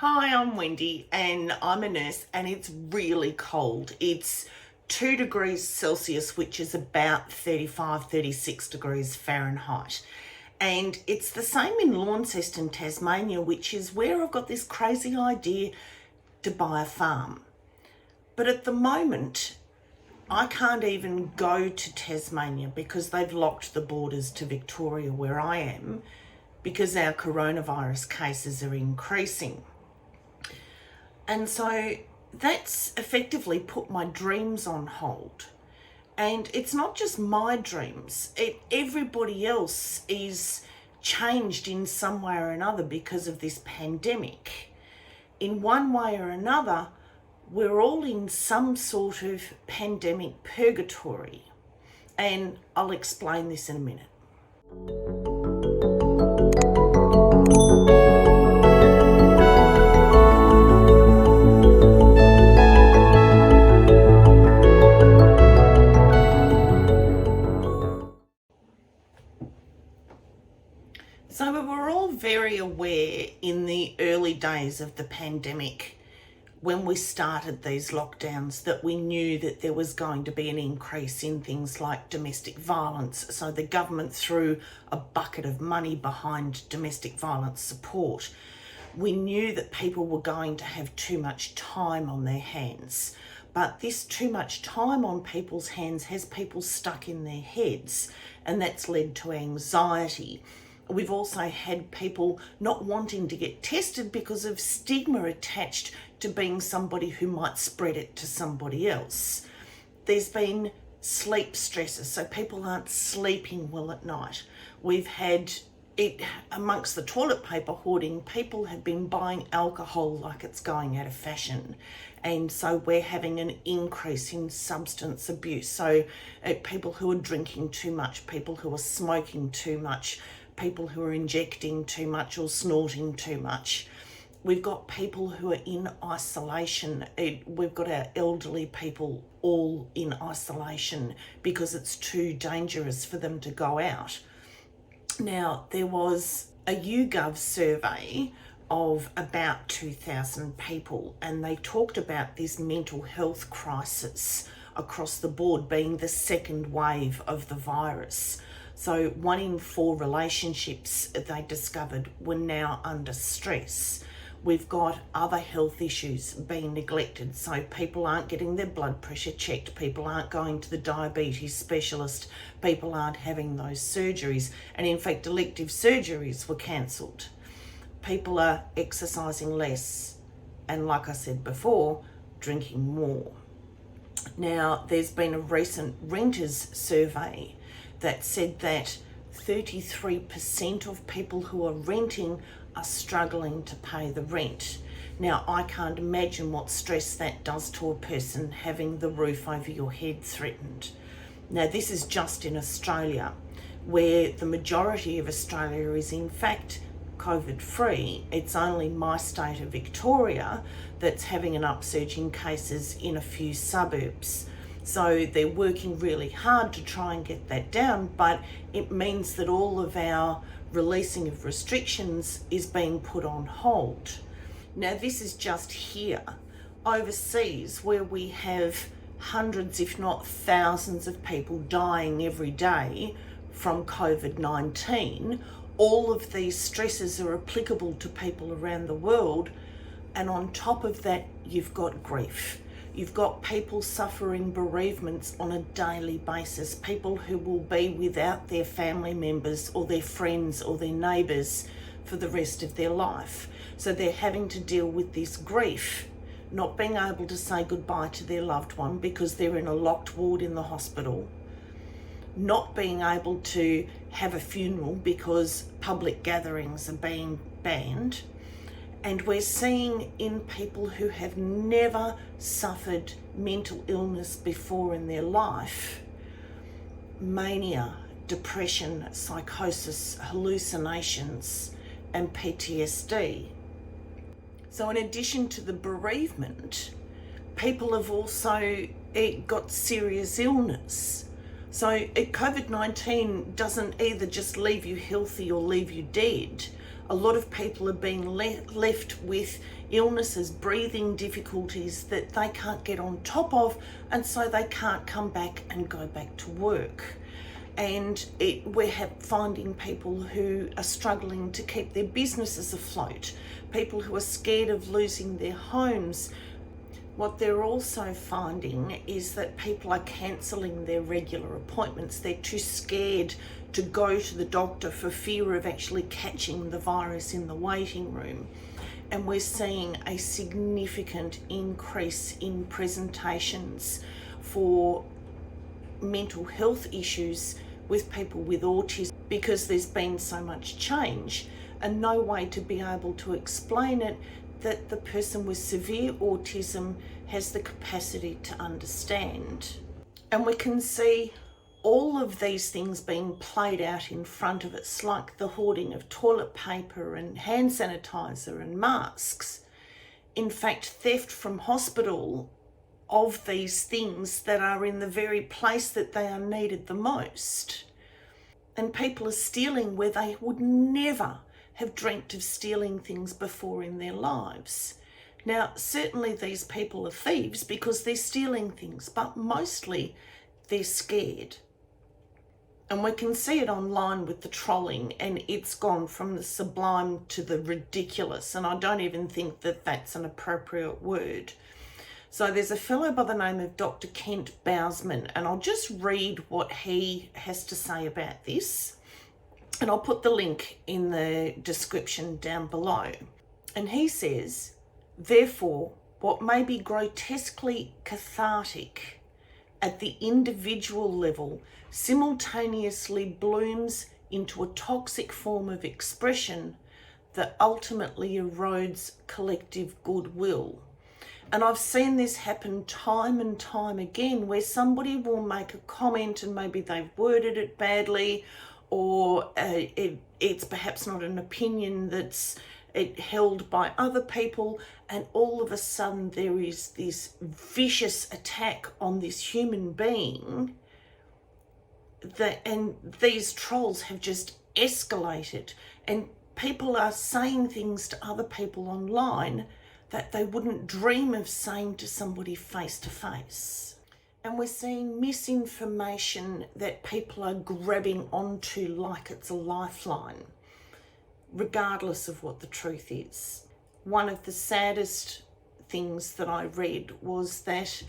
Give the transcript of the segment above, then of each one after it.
Hi, I'm Wendy and I'm a nurse and it's really cold. It's 2 degrees Celsius, which is about 35, 36 degrees Fahrenheit. And it's the same in Launceston, Tasmania, which is where I've got this crazy idea to buy a farm. But at the moment, I can't even go to Tasmania because they've locked the borders to Victoria where I am because our coronavirus cases are increasing. And so that's effectively put my dreams on hold. And it's not just my dreams, everybody else is changed in some way or another because of this pandemic. In one way or another, we're all in some sort of pandemic purgatory. And I'll explain this in a minute. So we were all very aware in the early days of the pandemic when we started these lockdowns that we knew that there was going to be an increase in things like domestic violence. So the government threw a bucket of money behind domestic violence support. We knew that people were going to have too much time on their hands. But this too much time on people's hands has people stuck in their heads, and that's led to anxiety. We've also had people not wanting to get tested because of stigma attached to being somebody who might spread it to somebody else. There's been sleep stresses, so people aren't sleeping well at night. We've had it amongst the toilet paper hoarding. People have been buying alcohol like it's going out of fashion. And so we're having an increase in substance abuse. So people who are drinking too much, people who are smoking too much, people who are injecting too much or snorting too much. We've got people who are in isolation. We've got our elderly people all in isolation because it's too dangerous for them to go out. Now, there was a YouGov survey of about 2,000 people, and they talked about this mental health crisis across the board being the second wave of the virus. So 1 in 4 relationships they discovered were now under stress. We've got other health issues being neglected. So people aren't getting their blood pressure checked. People aren't going to the diabetes specialist. People aren't having those surgeries. And in fact, elective surgeries were cancelled. People are exercising less. And like I said before, drinking more. Now, there's been a recent renters survey that said that 33% of people who are renting are struggling to pay the rent. Now, I can't imagine what stress that does to a person having the roof over your head threatened. Now, this is just in Australia, where the majority of Australia is in fact COVID-free. It's only my state of Victoria that's having an upsurge in cases in a few suburbs. So they're working really hard to try and get that down, but it means that all of our releasing of restrictions is being put on hold. Now, this is just here. Overseas, where we have hundreds, if not thousands of people dying every day from COVID-19, all of these stresses are applicable to people around the world. And on top of that, you've got grief. You've got people suffering bereavements on a daily basis, people who will be without their family members or their friends or their neighbours for the rest of their life. So they're having to deal with this grief, not being able to say goodbye to their loved one because they're in a locked ward in the hospital, not being able to have a funeral because public gatherings are being banned. And we're seeing in people who have never suffered mental illness before in their life, mania, depression, psychosis, hallucinations, and PTSD. So in addition to the bereavement, people have also got serious illness. So COVID-19 doesn't either just leave you healthy or leave you dead. A lot of people are being left with illnesses, breathing difficulties that they can't get on top of, and so they can't come back and go back to work. And we're finding people who are struggling to keep their businesses afloat, people who are scared of losing their homes. What they're also finding is that people are cancelling their regular appointments. They're too scared to go to the doctor for fear of actually catching the virus in the waiting room. And we're seeing a significant increase in presentations for mental health issues with people with autism, because there's been so much change and no way to be able to explain it that the person with severe autism has the capacity to understand. And we can see all of these things being played out in front of us, like the hoarding of toilet paper and hand sanitizer and masks. In fact, theft from hospital of these things that are in the very place that they are needed the most. And people are stealing where they would never have dreamt of stealing things before in their lives. Now, certainly these people are thieves because they're stealing things, but mostly they're scared. And we can see it online with the trolling, and it's gone from the sublime to the ridiculous. And I don't even think that that's an appropriate word. So there's a fellow by the name of Dr. Kent Bousman, and I'll just read what he has to say about this. And I'll put the link in the description down below. And he says, therefore, what may be grotesquely cathartic at the individual level simultaneously blooms into a toxic form of expression that ultimately erodes collective goodwill. And I've seen this happen time and time again, where somebody will make a comment and maybe they've worded it badly, or it's perhaps not an opinion that's held by other people, and all of a sudden there is this vicious attack on this human being, and these trolls have just escalated, and people are saying things to other people online that they wouldn't dream of saying to somebody face to face. And we're seeing misinformation that people are grabbing onto like it's a lifeline, regardless of what the truth is. One of the saddest things that I read was that,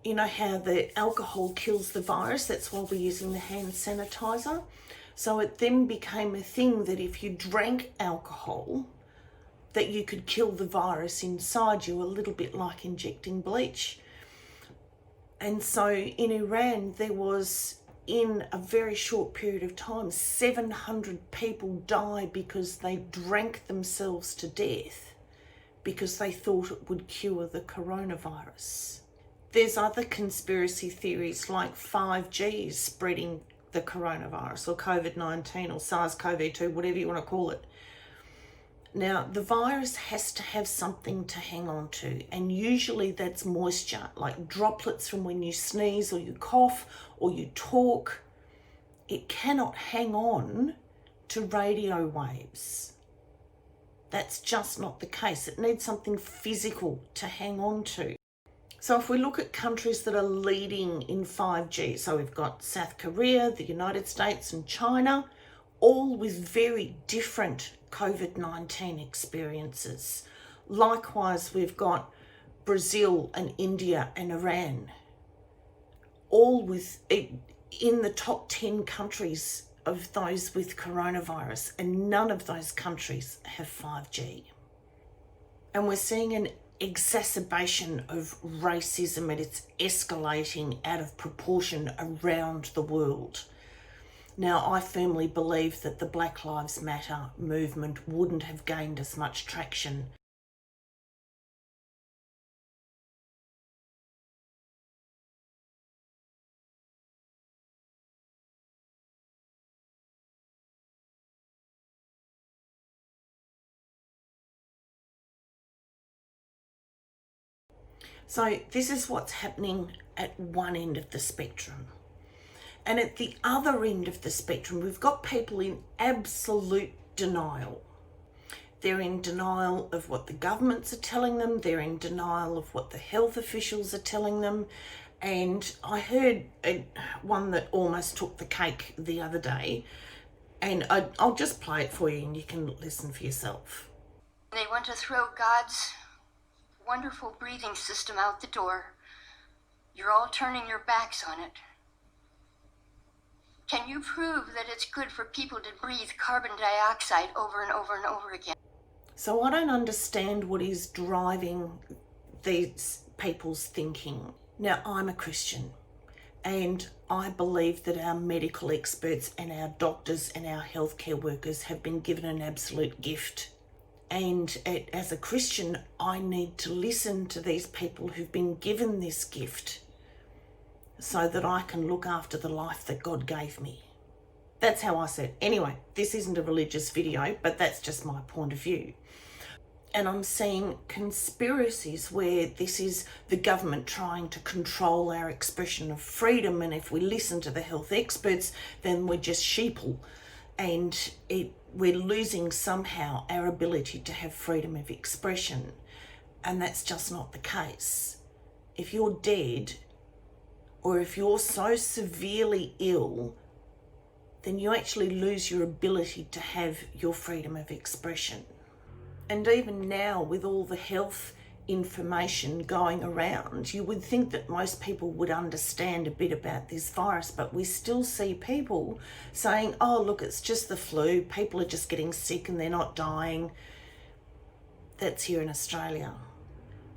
you know how the alcohol kills the virus, that's why we're using the hand sanitizer. So it then became a thing that if you drank alcohol, that you could kill the virus inside you, a little bit like injecting bleach. And so in Iran, there was, in a very short period of time, 700 people died because they drank themselves to death because they thought it would cure the coronavirus. There's other conspiracy theories like 5G is spreading the coronavirus, or COVID-19, or SARS-CoV-2, whatever you want to call it. Now, the virus has to have something to hang on to, and usually that's moisture, like droplets from when you sneeze or you cough or you talk. It cannot hang on to radio waves. That's just not the case. It needs something physical to hang on to. So if we look at countries that are leading in 5G, so we've got South Korea, the United States and China, all with very different COVID-19 experiences. Likewise, we've got Brazil and India and Iran, all with in the top 10 countries of those with coronavirus, and none of those countries have 5G. And we're seeing an exacerbation of racism, and it's escalating out of proportion around the world. Now, I firmly believe that the Black Lives Matter movement wouldn't have gained as much traction So this is what's happening at one end of the spectrum. And at the other end of the spectrum, we've got people in absolute denial. They're in denial of what the governments are telling them. They're in denial of what the health officials are telling them. And I heard one that almost took the cake the other day, and I'll just play it for you and you can listen for yourself. They want to throw God's wonderful breathing system out the door. You're all turning your backs on it. Can you prove that it's good for people to breathe carbon dioxide over and over and over again? So I don't understand what is driving these people's thinking. Now, I'm a Christian, and I believe that our medical experts and our doctors and our healthcare workers have been given an absolute gift. And as a Christian, I need to listen to these people who've been given this gift so that I can look after the life that God gave me. That's how I see it. Anyway, this isn't a religious video, but that's just my point of view. And I'm seeing conspiracies where this is the government trying to control our expression of freedom, and if we listen to the health experts, then we're just sheeple, and we're losing somehow our ability to have freedom of expression. And that's just not the case. If you're dead, or if you're so severely ill, then you actually lose your ability to have your freedom of expression. And even now, with all the health information going around, you would think that most people would understand a bit about this virus, but we still see people saying, oh, look, it's just the flu. People are just getting sick and they're not dying. That's here in Australia.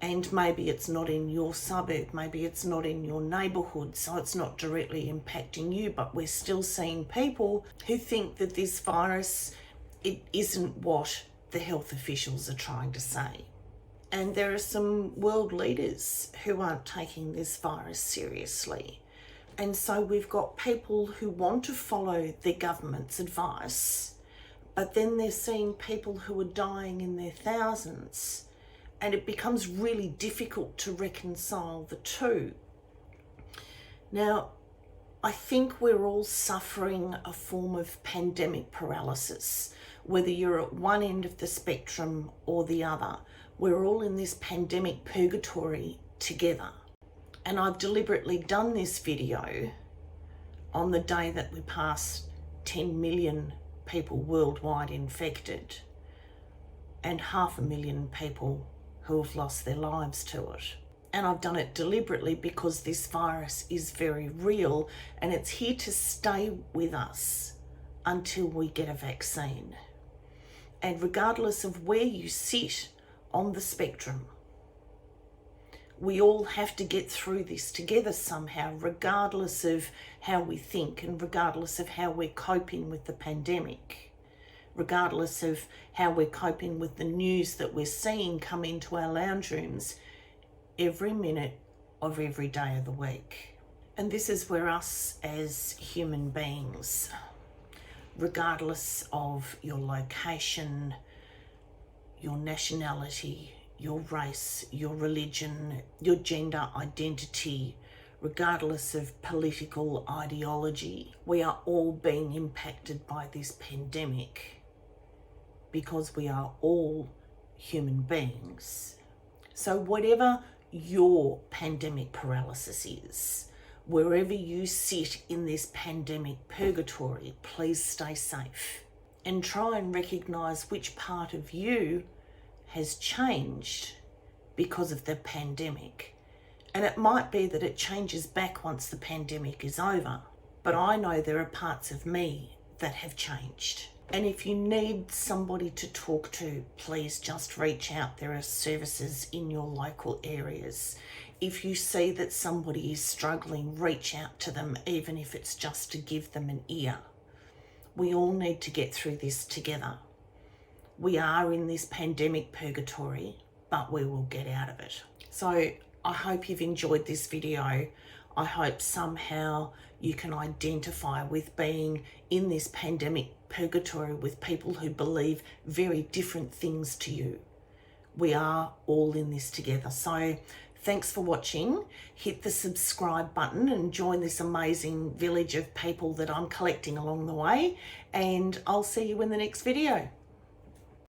And maybe it's not in your suburb, maybe it's not in your neighbourhood, so it's not directly impacting you, but we're still seeing people who think that this virus, it isn't what the health officials are trying to say. And there are some world leaders who aren't taking this virus seriously. And so we've got people who want to follow their government's advice, but then they're seeing people who are dying in their thousands. And it becomes really difficult to reconcile the two. Now, I think we're all suffering a form of pandemic paralysis, whether you're at one end of the spectrum or the other. We're all in this pandemic purgatory together. And I've deliberately done this video on the day that we passed 10 million people worldwide infected and 500,000 people who have lost their lives to it. And I've done it deliberately because this virus is very real and it's here to stay with us until we get a vaccine. And regardless of where you sit on the spectrum, we all have to get through this together somehow, regardless of how we think and regardless of how we're coping with the pandemic. Regardless of how we're coping with the news that we're seeing come into our lounge rooms every minute of every day of the week. And this is where us as human beings, regardless of your location, your nationality, your race, your religion, your gender identity, regardless of political ideology, we are all being impacted by this pandemic because we are all human beings. So whatever your pandemic paralysis is, wherever you sit in this pandemic purgatory, please stay safe and try and recognise which part of you has changed because of the pandemic. And it might be that it changes back once the pandemic is over, but I know there are parts of me that have changed. And if you need somebody to talk to, please just reach out. There are services in your local areas. If you see that somebody is struggling, reach out to them, even if it's just to give them an ear. We all need to get through this together. We are in this pandemic purgatory, but we will get out of it. So I hope you've enjoyed this video. I hope somehow you can identify with being in this pandemic purgatory with people who believe very different things to you. We are all in this together. So thanks for watching. Hit the subscribe button and join this amazing village of people that I'm collecting along the way. And I'll see you in the next video.